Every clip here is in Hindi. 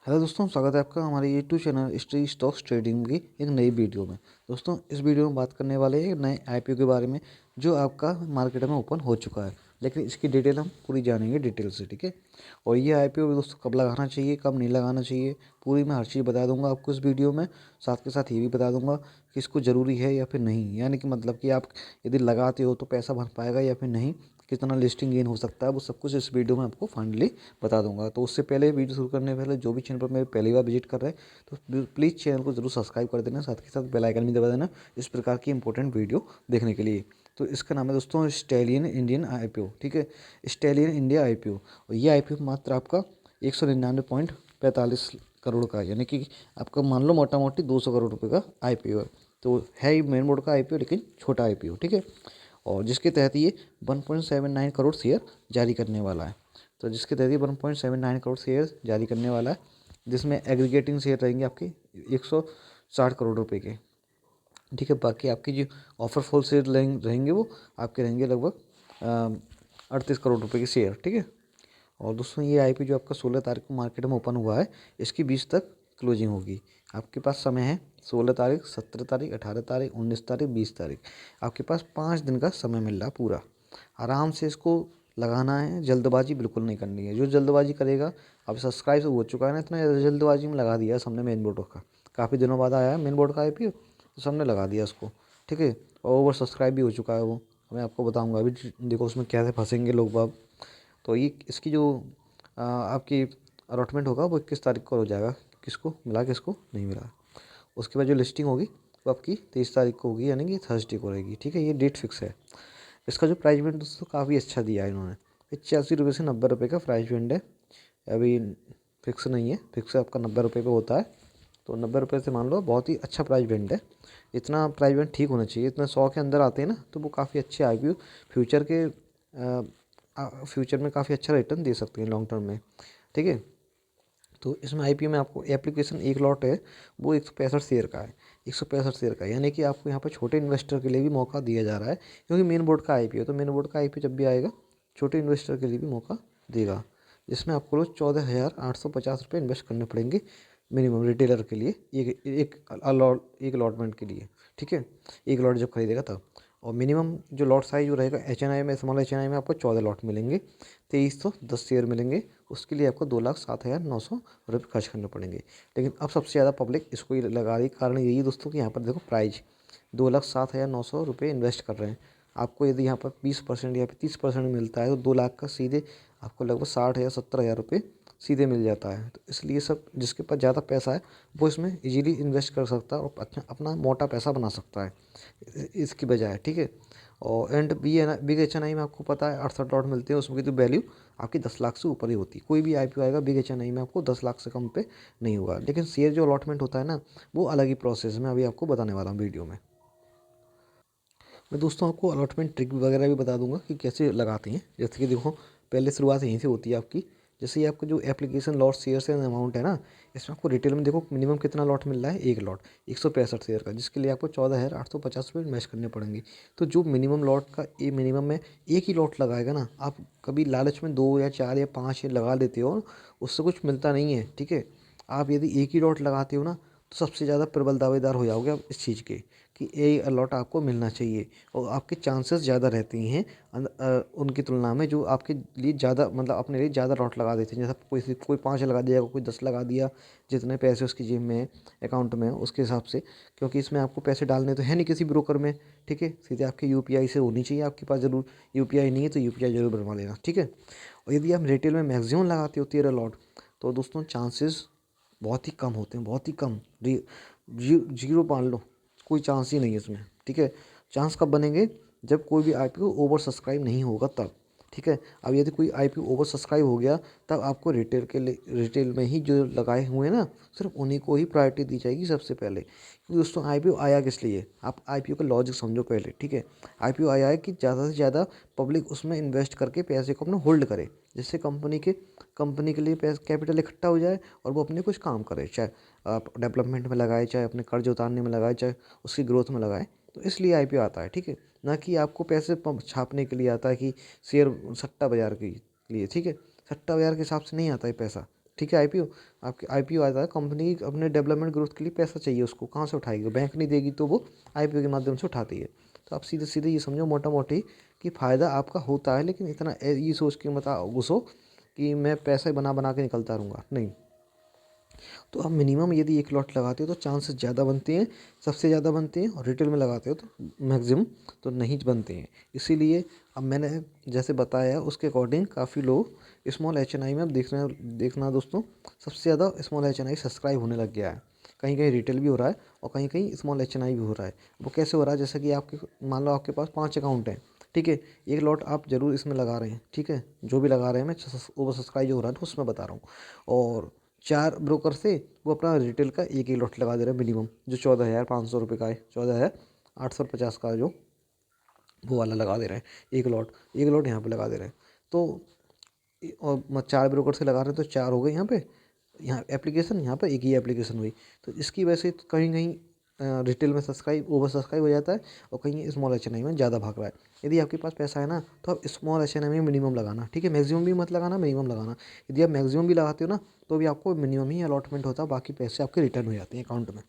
हेलो दोस्तों, स्वागत है आपका हमारे यूट्यूब चैनल स्ट्री स्टॉक्स ट्रेडिंग की एक नई वीडियो में। दोस्तों, इस वीडियो में बात करने वाले हैं नए आईपीओ के बारे में जो आपका मार्केट में ओपन हो चुका है, लेकिन इसकी डिटेल हम पूरी जानेंगे डिटेल से, ठीक है। और ये आईपीओ दोस्तों कब लगाना चाहिए, कब नहीं लगाना चाहिए, पूरी मैं हर चीज़ बता दूंगा आपको इस वीडियो में। साथ के साथ ये भी बता दूंगा कि इसको ज़रूरी है या फिर नहीं, यानी कि मतलब कि आप यदि लगाते हो तो पैसा बन पाएगा या फिर नहीं, कितना लिस्टिंग गेन हो सकता है, वो सब कुछ इस वीडियो में आपको फाइनली बता दूंगा। तो उससे पहले वीडियो शुरू करने से पहले जो भी चैनल पर मेरे पहली बार विजिट कर रहे हैं तो प्लीज़ चैनल को जरूर सब्सक्राइब कर देना, साथ के साथ बेल आइकन भी दबा देना इस प्रकार की इंपॉर्टेंट वीडियो देखने के लिए। तो इसका नाम है दोस्तों स्टैलियन इंडियन आईपीओ, ठीक है। स्टैलियन इंडिया आईपीओ, और ये आईपीओ मात्र आपका 199.45 करोड़ का है, यानी कि आपका मान लो मोटा मोटी 200 करोड़ रुपये का आईपीओ है। तो है ही मेन बोर्ड का आईपीओ, लेकिन छोटा आईपीओ, ठीक है। और जिसके तहत ये 1.79 करोड़ शेयर जारी करने वाला है। तो जिसके तहत ये 1.79 करोड़ शेयर जारी करने वाला है, जिसमें एग्रीगेटिंग शेयर रहेंगे आपके 160 करोड़ रुपए के, ठीक है। बाकी आपकी जो ऑफर फॉल शेयर रहेंगे वो आपके रहेंगे लगभग 38 करोड़ रुपए के शेयर, ठीक है। और दोस्तों, ये आईपी जो आपका 16 तारीख को मार्केट में ओपन हुआ है, इसकी 20 तक क्लोजिंग होगी। आपके पास समय है 16 तारीख, 17 तारीख, 18 तारीख, 19 तारीख, 20 तारीख। आपके पास 5 दिन का समय मिल रहा है पूरा। आराम से इसको लगाना है, जल्दबाजी बिल्कुल नहीं करनी है। जो जल्दबाजी करेगा, अब सब्सक्राइब हो चुका है ना, इतना जल्दबाजी में लगा दिया है सबने मेन बोर्ड का। काफ़ी दिनों बाद आया है मेन बोर्ड का आईपीओ, तो सबने लगा दिया उसको, ठीक है। और ओवर सब्सक्राइब भी हो चुका है वो। मैं आपको बताऊंगा अभी, देखो उसमें कैसे फंसेंगे लोग बाग। तो ये इसकी जो आपकी अलॉटमेंट होगा वो 21 तारीख को हो जाएगा, किसको मिला किसको नहीं मिला। उसके बाद जो लिस्टिंग होगी वो आपकी 23 तारीख को होगी, यानी कि थर्सडे को रहेगी, ठीक है। ये डेट फिक्स है। इसका जो प्राइस बैंड दोस्तों काफ़ी अच्छा दिया है इन्होंने, 85 रुपये से 90 रुपये का प्राइस बैंड है। अभी फिक्स नहीं है, फिक्स आपका 90 रुपये पे होता है। तो 90 रुपये से मान लो बहुत ही अच्छा प्राइस बैंड है। इतना प्राइस बैंड ठीक होना चाहिए, इतना 100 के अंदर आते हैं ना तो वो काफ़ी अच्छे आईपीओ फ्यूचर के फ्यूचर में काफ़ी अच्छा रिटर्न दे सकते हैं लॉन्ग टर्म में, ठीक है। तो इसमें आईपीओ में आपको एप्लीकेशन एक लॉट है, वो 165 शेयर का है। 165 शेयर का, यानी कि आपको यहाँ पर छोटे इन्वेस्टर के लिए भी मौका दिया जा रहा है, क्योंकि मेन बोर्ड का आईपीओ, तो मेन बोर्ड का आईपीओ जब भी आएगा छोटे इन्वेस्टर के लिए भी मौका देगा। जिसमें आपको रोज 14,850 रुपये इन्वेस्ट करने पड़ेंगे मिनिमम रिटेलर के लिए, एक अलॉटमेंट के लिए, ठीक है। एक लॉट जब खरीदेगा तब। और मिनिमम जो लॉट साइज जो रहेगा एचएनआई में, स्मॉल एचएनआई में आपको 14 लॉट मिलेंगे, 2310 शेयर मिलेंगे। उसके लिए आपको 2,07,900 रुपये खर्च करने पड़ेंगे। लेकिन अब सबसे ज़्यादा पब्लिक इसको ही लगा रही, कारण यही है दोस्तों कि यहाँ पर देखो प्राइज 2,07,900 रुपये इन्वेस्ट कर रहे हैं। आपको यदि यहाँ पर 20% या फिर 30% मिलता है तो 2 लाख का सीधे आपको लगभग 60,000 70,000 रुपये सीधे मिल जाता है। तो इसलिए सब जिसके पास ज़्यादा पैसा है वो इसमें इजीली इन्वेस्ट कर सकता है और अच्छा अपना मोटा पैसा बना सकता है इसकी बजाय, ठीक है। और एंड बिग एच एन आई में आपको पता है 68 लॉट मिलते हैं, उसमें की तो वैल्यू आपकी 10 लाख से ऊपर ही होती है। कोई भी आईपीओ आएगा बिग एच एन आई में आपको 10 लाख से कम पे नहीं होगा। लेकिन शेयर जो अलॉटमेंट होता है ना, वो अलग ही प्रोसेस में अभी आपको बताने वाला हूँ वीडियो में। मैं दोस्तों आपको अलॉटमेंट ट्रिक वगैरह भी बता दूंगा कि कैसे लगाते हैं। जैसे कि देखो, पहले शुरुआत यहीं से होती है आपकी। जैसे ये आपको जो application lot share and amount है ना, इसमें आपको रिटेल में देखो मिनिमम कितना लॉट मिल रहा है, एक लॉट 165 शेयर का, जिसके लिए आपको 14,850 रुपये इन्वेस्ट करने पड़ेंगे। तो जो मिनिमम लॉट का ये मिनिमम में एक ही लॉट लगाएगा ना, आप कभी लालच में 2 या 4 या 5 लगा लेते हो, उससे कुछ मिलता नहीं है, ठीक है। आप यदि एक ही लॉट लगाते हो ना, तो सबसे ज़्यादा प्रबल दावेदार हो जाओगे आप इस चीज़ के कि ये अलॉट आपको मिलना चाहिए। और आपके चांसेस ज़्यादा रहते हैं उनकी तुलना में जो आपके लिए ज़्यादा मतलब अपने लिए ज़्यादा लॉट लगा देते हैं। जैसा कोई 5 लगा दिया, कोई 10 लगा दिया, जितने पैसे उसकी जेब में अकाउंट में उसके हिसाब से। क्योंकि इसमें आपको पैसे डालने तो है नहीं किसी ब्रोकर में, ठीक है। सीधे आपके यूपीआई से होनी चाहिए आपके पास ज़रूर। यूपीआई नहीं है तो यूपीआई जरूर बनवा लेना, ठीक है। और यदि आप रिटेल में मैक्सिमम लगाते हो 13 लॉट, तो दोस्तों चांसेस बहुत ही कम होते हैं, बहुत ही कम। जीरो मान लो, कोई चांस ही नहीं है इसमें, ठीक है। चांस कब बनेंगे, जब कोई भी आईपीओ ओवर सब्सक्राइब नहीं होगा तब, ठीक है। अब यदि कोई आईपीओ ओवर सब्सक्राइब हो गया, तब आपको रिटेल के लिए रिटेल में ही जो लगाए हुए हैं ना, सिर्फ उन्हीं को ही प्रायोरिटी दी जाएगी सबसे पहले। क्योंकि दोस्तों आईपीओ आया किस लिए, आप आईपीओ का लॉजिक समझो पहले, ठीक है। आईपीओ आया है कि ज़्यादा से ज़्यादा पब्लिक उसमें इन्वेस्ट करके पैसे को अपना होल्ड करे, जिससे कंपनी के लिए पैसा कैपिटल इकट्ठा हो जाए और वो अपने कुछ काम करे, चाहे आप डेवलपमेंट में लगाए, चाहे अपने कर्ज उतारने में लगाए, चाहे उसकी ग्रोथ में लगाए। तो इसलिए आईपीओ आता है, ठीक है। ना कि आपको पैसे छापने के लिए आता है कि शेयर सट्टा बाजार के लिए, ठीक है। सट्टा बाजार के हिसाब से नहीं आता है पैसा, ठीक है। आईपीओ, आपके आईपीओ आता है, कंपनी अपने डेवलपमेंट ग्रोथ के लिए पैसा चाहिए, उसको कहाँ से उठाएगी, बैंक नहीं देगी तो वो आईपीओ के माध्यम से उठाती है। तो आप सीधे सीधे ये समझो मोटा मोटी कि फ़ायदा आपका होता है, लेकिन इतना ये सोच के मत घुसो कि मैं पैसे बना बना के निकलता रहूँगा, नहीं। तो आप मिनिमम यदि एक लॉट लगाते हो तो चांसेस ज़्यादा बनते हैं, सबसे ज़्यादा बनते हैं, और रिटेल में लगाते हो तो मैक्सिमम तो नहीं बनते हैं। इसीलिए अब मैंने जैसे बताया उसके अकॉर्डिंग काफ़ी लोग स्मॉल एच.एन.आई में अब देखना दोस्तों, सबसे ज़्यादा स्मॉल एच.एन.आई सब्सक्राइब होने लग गया है। कहीं कहीं रिटेल भी हो रहा है और कहीं कहीं स्मॉल एच.एन.आई भी हो रहा है। वो कैसे हो रहा है, जैसे कि आपके मान लो आपके पास 5 अकाउंट हैं, ठीक है, एक लॉट आप जरूर इसमें लगा रहे हैं, ठीक है, जो भी लगा रहे हैं, मैं ओवर सब्सक्राइब जो हो रहा है तो उसमें बता रहा हूँ। और 4 ब्रोकर से वो अपना रिटेल का एक ही लॉट लगा दे रहे हैं मिनिमम, जो 14,500 रुपये का है, 14,850 का जो वो वाला लगा दे रहे हैं, एक लॉट यहाँ पे लगा दे रहे हैं। तो और 4 ब्रोकर से लगा रहे हैं तो 4 हो गए यहाँ पे, यहाँ एप्लीकेशन, यहाँ पर एक ही एप्लीकेशन हुई। तो इसकी वजह से कहीं कहीं रिटेल में ओवर सब्सक्राइब हो जाता है और कहीं स्मॉल एच.एन.आई में ज़्यादा भाग रहा है। यदि आपके पास पैसा है ना तो आप स्मॉल एच.एन.आई में मिनिमम लगाना, ठीक है, मैक्सिमम भी मत लगाना, मिनिमम लगाना। यदि आप मैक्सिमम भी लगाते हो ना तो भी आपको मिनिमम ही अलॉटमेंट होता है, बाकी पैसे आपके रिटर्न हो जाते हैं अकाउंट में।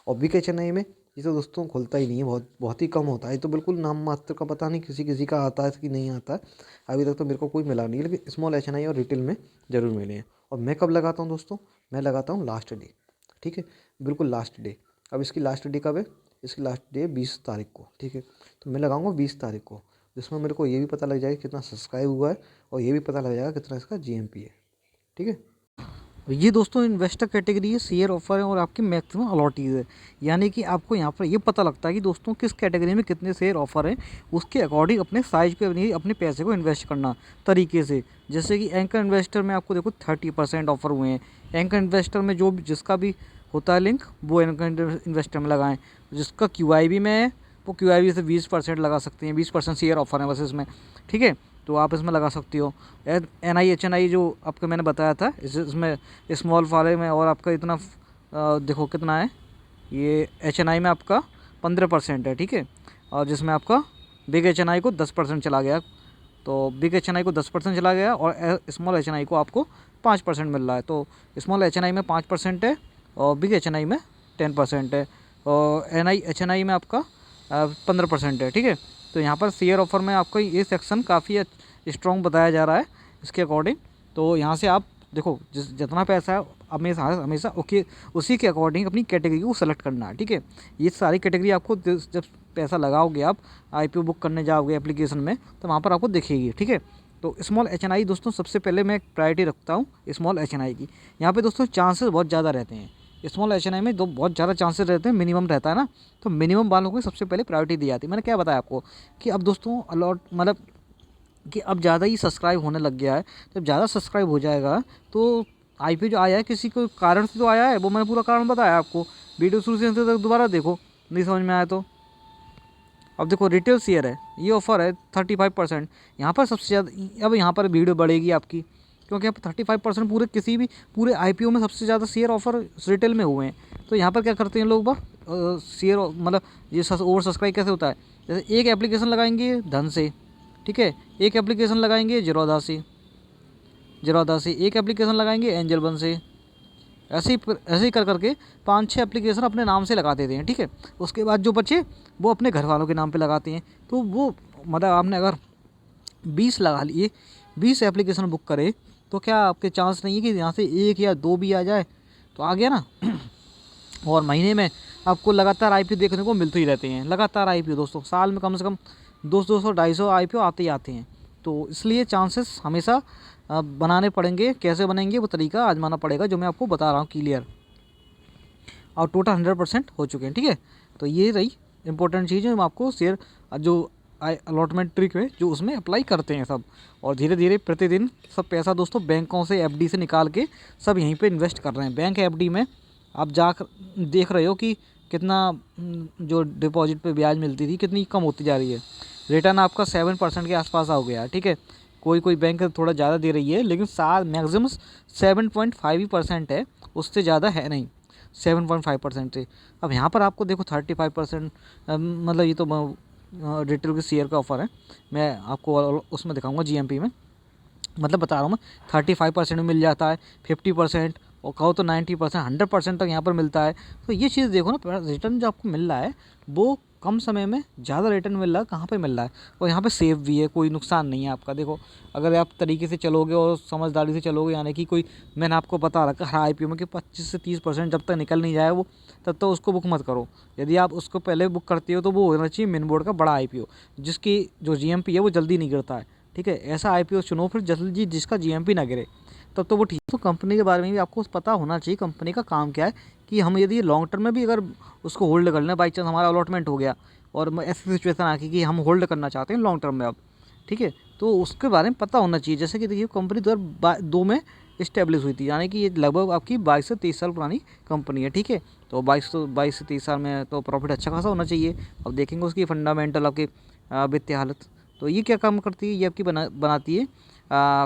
और बिग एच.एन.आई में ये तो दोस्तों खुलता ही नहीं है, बहुत बहुत ही कम होता है, ये तो बिल्कुल नाम मात्र का, पता नहीं किसी किसी का आता है कि नहीं आता है, अभी तक तो मेरे को कोई मिला नहीं है, लेकिन स्मॉल एच.एन.आई और रिटेल में ज़रूर मिले हैं। और मैं कब लगाता हूँ दोस्तों, मैं लगाता हूँ लास्ट डे, ठीक है, बिल्कुल लास्ट डे। अब इसकी लास्ट डे कब है, इसकी लास्ट डे 20 तारीख को, ठीक है, तो मैं लगाऊंगा 20 तारीख को, जिसमें मेरे को ये भी पता लग जाएगा कितना सब्सक्राइब हुआ है और ये भी पता लग जाएगा कितना इसका जीएमपी है, ठीक है। ये दोस्तों इन्वेस्टर कैटेगरी है, शेयर ऑफर है और आपकी मैक्सिमम अलॉटीज है। यानी कि आपको यहाँ पर ये पता लगता है कि दोस्तों किस कैटेगरी में कितने शेयर ऑफर हैं, उसके अकॉर्डिंग अपने साइज पे अपने पैसे को इन्वेस्ट करना तरीके से। जैसे कि एंकर इन्वेस्टर में आपको देखो 30% ऑफर हुए हैं। एंकर इन्वेस्टर में जो जिसका भी होता है लिंक, वो एंकर इन्वेस्टर में लगाएं। जिसका QIB में है वो QIB से 20% लगा सकते हैं, 20% शेयर ऑफर है बस इसमें, ठीक है, तो आप इसमें लगा सकती हो। NI HNI जो आपको मैंने बताया था इसमें स्मॉल वाले में, और आपका इतना देखो कितना है, ये HNI में आपका 15% है, ठीक है, और जिसमें आपका बिग HNI को 10% चला गया, तो बिग HNI को 10% चला गया और स्मॉल HNI को आपको 5% मिल रहा है। तो स्मॉल HNI में 5% है और बिग HNI में 10% है और NI HNI में आपका 15% है, ठीक है। तो यहाँ पर शेयर ऑफर में आपको ये सेक्शन काफ़ी स्ट्रॉन्ग बताया जा रहा है इसके अकॉर्डिंग। तो यहाँ से आप देखो जितना पैसा है हमेशा हमेशा ओके उसी के अकॉर्डिंग अपनी कैटेगरी को सेलेक्ट करना है, ठीक है। ये सारी कैटेगरी आपको जब पैसा लगाओगे आप IPO बुक करने जाओगे एप्लीकेशन में तो वहाँ पर आपको दिखेगी, ठीक है। तो स्मॉल HNI दोस्तों सबसे पहले मैं प्रायोरिटी रखता हूँ स्मॉल HNI की। यहाँ पे दोस्तों चांसेस बहुत ज़्यादा रहते हैं, स्मॉल HNI में बहुत ज़्यादा चांसेस रहते हैं, मिनिमम रहता है ना, तो मिनिमम वालों को सबसे पहले प्रायोरिटी दी जाती है। मैंने क्या बताया आपको कि अब दोस्तों अलॉट मतलब कि अब ज़्यादा ही सब्सक्राइब होने लग गया है। जब ज़्यादा सब्सक्राइब हो जाएगा तो IPO जो आया है किसी को कारण से तो आया है, वो मैंने पूरा कारण बताया आपको, वीडियो शुरू से अंत तक दोबारा देखो, नहीं समझ में आया तो। अब देखो रिटेल शेयर है, ये ऑफर है 35%, यहाँ पर सबसे ज़्यादा, अब यहाँ पर वीडियो बढ़ेगी आपकी क्योंकि अब 35% पूरे IPO में सबसे ज़्यादा शेयर ऑफर रिटेल में हुए हैं। तो यहाँ पर क्या करते हैं लोग बाग शेयर मतलब ये ओवर सब्सक्राइब कैसे होता है, जैसे एक एप्लीकेशन लगाएंगे धन से, ठीक है, एक एप्लीकेशन लगाएंगे जीरोधा से, एक एप्लीकेशन लगाएंगे एंजल वन से, ऐसे ही कर करके 5-6 एप्लीकेशन अपने नाम से लगा देते हैं, ठीक है। उसके बाद जो बचे वो अपने घर वालों के नाम पे लगाते हैं। तो वो मतलब आपने अगर 20 लगा लिए, 20 एप्लीकेशन बुक करे तो क्या आपके चांस नहीं है कि यहाँ से 1 या 2 भी आ जाए, तो आ गया ना। और महीने में आपको लगातार IPO देखने को मिलते ही रहते हैं, लगातार IPO दोस्तों, साल में कम से कम 200-250 IPO आते ही आते हैं। तो इसलिए चांसेस हमेशा बनाने पड़ेंगे। कैसे बनेंगे वो तरीका आजमाना पड़ेगा जो मैं आपको बता रहा हूँ क्लियर, और टोटल 100% हो चुके हैं, ठीक है। तो ये रही इंपॉर्टेंट चीज़ है, हम आपको शेयर जो अलॉटमेंट ट्रिक है जो उसमें अप्लाई करते हैं सब, और धीरे धीरे प्रतिदिन सब पैसा दोस्तों बैंकों से FD से निकाल के सब यहीं पे इन्वेस्ट कर रहे हैं। बैंक FD में आप जाकर देख रहे हो कि कितना जो डिपॉजिट पे ब्याज मिलती थी कितनी कम होती जा रही है, रिटर्न आपका 7% के आसपास आ गया, ठीक है। कोई बैंक थोड़ा ज़्यादा दे रही है लेकिन मैक्सिमम 7.5% है, उससे ज़्यादा है नहीं, 7.5% से। अब यहाँ पर आपको देखो 35%, मतलब ये तो रिटेल के शेयर का ऑफर है, मैं आपको उसमें दिखाऊंगा GMP में। मतलब बता रहा हूँ मैं, 35% में मिल जाता है, 50% और कहो तो 90%, 100% तक यहाँ पर मिलता है। तो ये चीज़ देखो ना, रिटर्न जो आपको मिल रहा है वो कम समय में ज़्यादा रिटर्न मिल रहा है, कहाँ पे मिल रहा है, और यहाँ पे सेफ भी है, कोई नुकसान नहीं है आपका। देखो अगर आप तरीके से चलोगे और समझदारी से चलोगे, यानी कि कोई, मैंने आपको बता रखा है IPO में कि 25 से 30% जब तक निकल नहीं जाए वो, तब तक उसको बुक मत करो। यदि आप उसको पहले बुक करते हो तो वो होना चाहिए मेन बोर्ड का बड़ा IPO, जिसकी जो GMP है वो जल्दी नहीं गिरता है। ठीक है, ऐसा IPO चुनो फिर जल्दी जिसका GMP ना गिरे, तब तो वो ठीक। तो कंपनी के बारे में भी आपको पता होना चाहिए, कंपनी का काम क्या है, कि हम यदि लॉन्ग टर्म में भी अगर उसको होल्ड कर लें, बाई चांस हमारा अलॉटमेंट हो गया और ऐसी सिचुएशन आ गई कि हम होल्ड करना चाहते हैं लॉन्ग टर्म में अब, ठीक है, तो उसके बारे में पता होना चाहिए। जैसे कि देखिए कंपनी 2002 में इस्टेब्लिश हुई थी, यानी कि ये लगभग आपकी 22 से 23 साल पुरानी कंपनी है। ठीक है, तो 22 से 30 साल में तो प्रॉफिट अच्छा खासा होना चाहिए। अब देखेंगे उसकी फंडामेंटल आपकी वित्तीय हालत। तो ये क्या काम करती है, ये आपकी बनाती है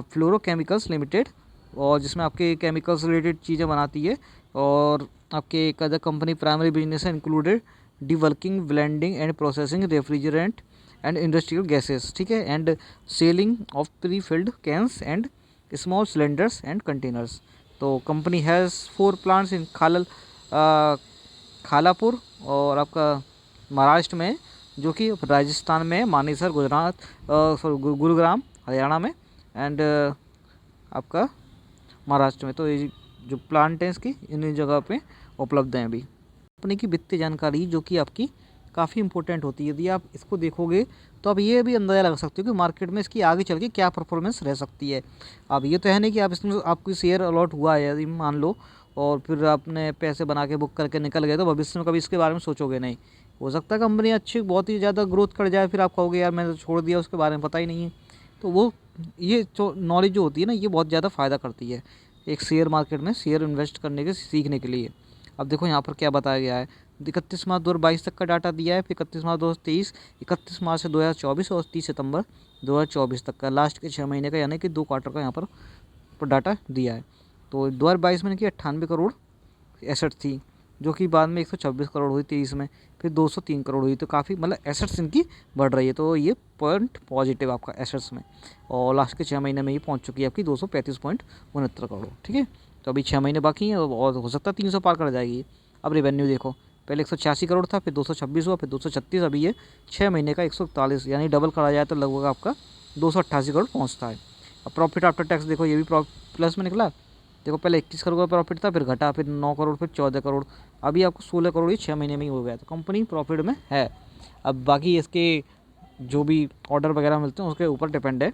फ्लोरोकेमिकल्स लिमिटेड, और जिसमें आपके केमिकल्स रिलेटेड चीज़ें बनाती है। और आपके कदर company primary business included decanting, blending and processing refrigerant and industrial gases. ठीक है, and selling of prefilled cans and small cylinders and containers. तो company has 4 plants in Khalapur और आपका महाराष्ट्र में, जो कि राजस्थान में, मानेसर गुजरात, गुरुग्राम हरियाणा में, एंड आपका महाराष्ट्र में। तो ये जो प्लांट हैं इसकी इन जगह पे उपलब्ध हैं अभी। कंपनी की वित्तीय जानकारी जो कि आपकी काफ़ी इंपॉर्टेंट होती है, यदि आप इसको देखोगे तो आप ये भी अंदाज़ा लगा सकते हो कि मार्केट में इसकी आगे चल के क्या परफॉर्मेंस रह सकती है। अब ये तो है नहीं कि आप इसमें आपको शेयर अलॉट हुआ है यदि मान लो, और फिर आपने पैसे बना के बुक करके निकल गए, तो भविष्य में कभी इसके बारे में सोचोगे नहीं। हो सकता है कंपनी अच्छी बहुत ही ज़्यादा ग्रोथ कर जाए, फिर आप कहोगे यार मैंने तो छोड़ दिया, उसके बारे में पता ही नहीं है। तो वो ये जो नॉलेज जो होती है ना, ये बहुत ज़्यादा फ़ायदा करती है एक शेयर मार्केट में शेयर इन्वेस्ट करने के सीखने के लिए। अब देखो यहाँ पर क्या बताया गया है, 31 मार्च 2022 तक का डाटा दिया है, फिर 31 मार्च 2023, 31 मार्च से 2024 और 30 सितंबर 2024 तक का, लास्ट के 6 महीने का, यानी कि 2 क्वार्टर का यहाँ पर डाटा दिया है। तो 2022 में इनकी 98 करोड़ एसेट थी, जो कि बाद में 126 करोड़ हुई 23 में, फिर 203 करोड़ हुई। तो काफ़ी मतलब एसेट्स इनकी बढ़ रही है, तो ये पॉइंट पॉजिटिव आपका एसेट्स में। और लास्ट के 6 महीने में ये पहुंच चुकी है आपकी 235.69 करोड़। ठीक है, तो अभी 6 महीने बाकी हैं और हो सकता है 300 पार कर जाएगी। अब रेवेन्यू देखो, पहले 186 करोड़ था, फिर 226 हुआ, फिर 236, अभी ये 6 महीने का 141, यानी डबल करा जाए तो लगभग आपका 288 करोड़ पहुँचता है। अब प्रॉफिट आफ्टर टैक्स देखो, ये भी प्लस में निकला। देखो पहले 21 करोड़ का प्रॉफिट था, फिर घटा, फिर 9 करोड़, फिर 14 करोड़, अभी आपको 16 करोड़ ही 6 महीने में ही हो गया। तो कंपनी प्रॉफिट में है। अब बाकी इसके जो भी ऑर्डर वगैरह मिलते हैं उसके ऊपर डिपेंड है।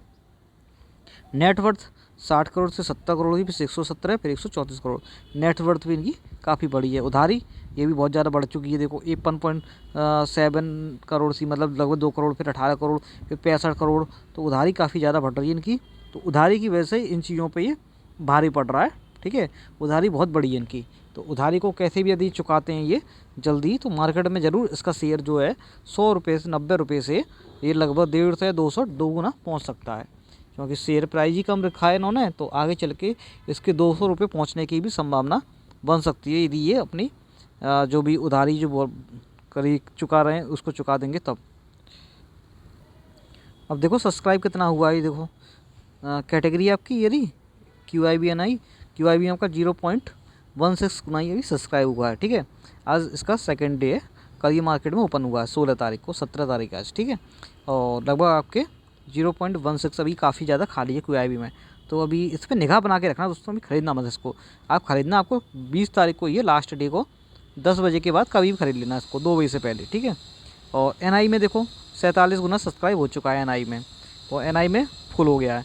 नेटवर्थ 60 करोड़ से 70 करोड़ हुई, फिर 117, फिर 134 करोड़। नेटवर्थ भी इनकी काफ़ी बड़ी है। उधारी ये भी बहुत ज़्यादा बढ़ चुकी है। देखो 51.7 करोड़ सी, मतलब लगभग 2 करोड़, फिर 18 करोड़, फिर 65 करोड़। तो उधारी काफ़ी ज़्यादा बढ़ रही है इनकी। तो उधारी की वजह से इन चीज़ों पर ये भारी पड़ रहा है। ठीक है, उधारी बहुत बड़ी है इनकी। तो उधारी को कैसे भी यदि चुकाते हैं ये जल्दी, तो मार्केट में ज़रूर इसका शेयर जो है 100 रुपये से 90 रुपये से ये लगभग 150 से 200 दोगुना पहुँच सकता है, क्योंकि शेयर प्राइस ही कम रखा है इन्होंने। तो आगे चल के इसके 200 रुपये पहुँचने की भी संभावना बन सकती है, यदि ये अपनी जो भी उधारी जो करीब चुका रहे हैं उसको चुका देंगे तब। अब देखो सब्सक्राइब कितना हुआ है, देखो कैटेगरी आपकी यदि QIBNI, QIB आपका 0.16 गुना ये भी सब्सक्राइब हुआ है। ठीक है, आज इसका सेकंड डे है, कल ये मार्केट में ओपन हुआ है 16 तारीख को, 17 तारीख आज। ठीक है, और लगभग आपके 0.16 अभी काफ़ी ज़्यादा खाली है QIB में। तो अभी इस पर निगाह बना के रखना दोस्तों, अभी खरीदना मत इसको। आप खरीदना आपको 20 तारीख को, ये लास्ट डे को 10 बजे के बाद कभी भी खरीद लेना इसको, 2 बजे से पहले। ठीक है, और NI में देखो 47 गुना सब्सक्राइब हो चुका है NI में, और NI में फुल हो गया है।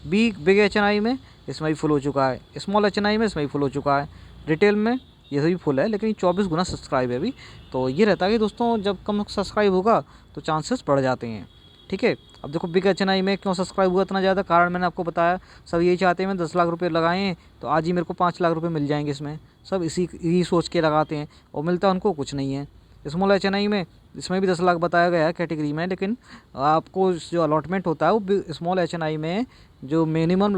बिग HNI में इसमें भी फुल हो चुका है, स्मॉल HNI में इसमें भी फुल हो चुका है, रिटेल में ये सभी फुल है, लेकिन 24 गुना सब्सक्राइब है अभी। तो ये रहता है कि दोस्तों जब कम सब्सक्राइब होगा तो चांसेस बढ़ जाते हैं। ठीक है, अब देखो बिग HNI में क्यों सब्सक्राइब हुआ इतना ज़्यादा, कारण मैंने आपको बताया। सब यही चाहते हैं मैं 10 लाख रुपये लगाएं तो आज ही मेरे को 5 लाख रुपये मिल जाएंगे, इसमें सब यही सोच के लगाते हैं, और मिलता उनको कुछ नहीं है। स्मॉल HNI में इसमें भी 10 लाख बताया गया है कैटेगरी में, लेकिन आपको जो अलॉटमेंट होता है वो स्मॉल HNI में जो मिनिमम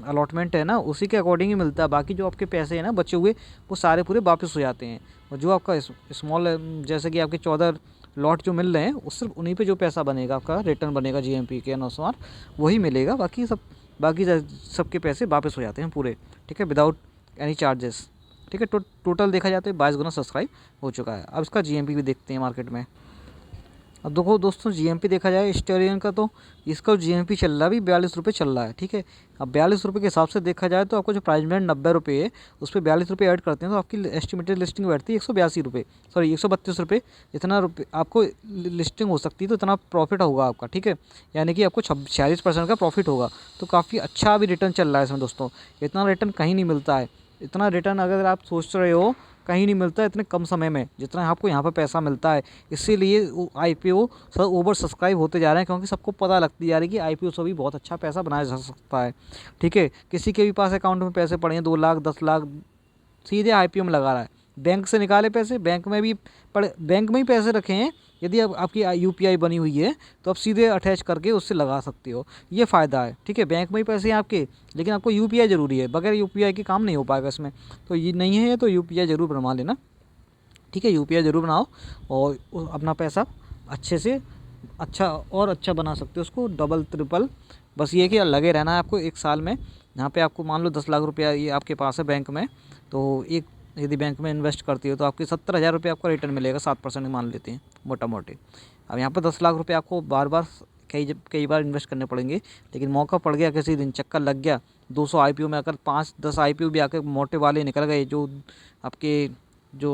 अलॉटमेंट है ना, उसी के अकॉर्डिंग ही मिलता है। बाकी जो आपके पैसे हैं ना बचे हुए, वो सारे पूरे वापस हो जाते हैं। और जो आपका स्मॉल, जैसे कि आपके 14 लॉट जो मिल रहे हैं, उस सिर्फ उन्हीं पे जो पैसा बनेगा, आपका रिटर्न बनेगा GMP के अनुसार, वही मिलेगा। बाकी सब बाकी सबके पैसे वापस हो जाते हैं पूरे, ठीक है, विदाउट एनी चार्जेस, ठीक है। टोटल देखा जाए तो 22 गुना सब्सक्राइब हो चुका है। अब इसका जीएमपी भी देखते हैं मार्केट में। अब देखो दोस्तों, जीएमपी देखा जाए स्टेरियन का, तो इसका जीएमपी चल रहा है अभी 42 रुपये चल रहा है, ठीक है। अब 42 रुपये के हिसाब से देखा जाए तो आपको जो प्राइस में 90 रुपये है उस पर 42 रुपये ऐड करते हैं तो आपकी एस्टिमेटेड लिस्टिंग बैठती है 182 रुपये, सॉरी 132 रुपये। इतना रुपये आपको लिस्टिंग हो सकती है तो इतना प्रॉफिट होगा आपका, ठीक है, यानी कि आपको 46% का प्रॉफिट होगा। तो काफ़ी अच्छा अभी रिटर्न चल रहा है इसमें दोस्तों, इतना रिटर्न कहीं नहीं मिलता है। इतना रिटर्न अगर आप सोच रहे हो कहीं नहीं मिलता है इतने कम समय में जितना आपको यहाँ पर पैसा मिलता है। इसीलिए IPO सब ओवर सब्सक्राइब होते जा रहे हैं, क्योंकि सबको पता लगती जा रही है कि IPO से भी बहुत अच्छा पैसा बनाया जा सकता है, ठीक है। किसी के भी पास अकाउंट में पैसे पड़े हैं 2 लाख 10 लाख, सीधे IPO में लगा रहा है। बैंक से निकाले पैसे, बैंक में ही पैसे रखे हैं, यदि अब आपकी UPI बनी हुई है तो आप सीधे अटैच करके उससे लगा सकते हो, ये फ़ायदा है, ठीक है। बैंक में ही पैसे हैं आपके, लेकिन आपको UPI ज़रूरी है, बगैर UPI के काम नहीं हो पाएगा इसमें। तो ये नहीं है तो UPI ज़रूर बनवा लेना, ठीक है, UPI ज़रूर बनाओ और अपना पैसा अच्छे से अच्छा बना सकते हो, उसको डबल ट्रिपल। बस ये कि लगे रहना है आपको 1 साल में। यहाँ पे आपको मान लो 10 लाख रुपया ये आपके पास है बैंक में, तो यदि बैंक में इन्वेस्ट करती हो तो आपके 70,000 रुपये आपको रिटर्न मिलेगा, 7% मान लेते हैं मोटा मोटी। अब यहाँ पर 10 लाख रुपये आपको बार बार कई बार इन्वेस्ट करने पड़ेंगे, लेकिन मौका पड़ गया, किसी दिन चक्कर लग गया 200 IPO में, अगर 5-10 IPO भी आकर मोटे वाले निकल गए, जो आपके जो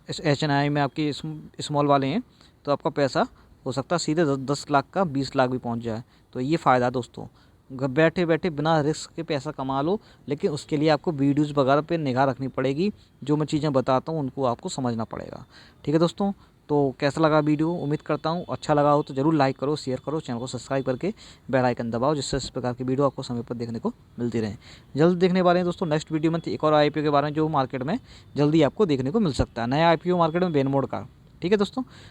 HNI में आपके स्मॉल वाले हैं, तो आपका पैसा हो सकता है सीधे 10 लाख का 20 लाख भी पहुंच जाए। तो ये फ़ायदा दोस्तों, घर बैठे बैठे बिना रिस्क के पैसा कमा लो, लेकिन उसके लिए आपको वीडियोज़ वगैरह पे निगाह रखनी पड़ेगी। जो मैं चीज़ें बताता हूँ उनको आपको समझना पड़ेगा, ठीक है दोस्तों। तो कैसा लगा वीडियो, उम्मीद करता हूँ अच्छा लगा हो तो ज़रूर लाइक करो, शेयर करो, चैनल को सब्सक्राइब करके बेल आइकन दबाओ, जिससे इस प्रकार की वीडियो आपको समय पर देखने को मिलती रहे। जल्द देखने वाले हैं दोस्तों नेक्स्ट वीडियो में एक और IPO के बारे में, जो मार्केट में जल्दी आपको देखने को मिल सकता है। नया IPO मार्केट में बेनमोड का, ठीक है दोस्तों।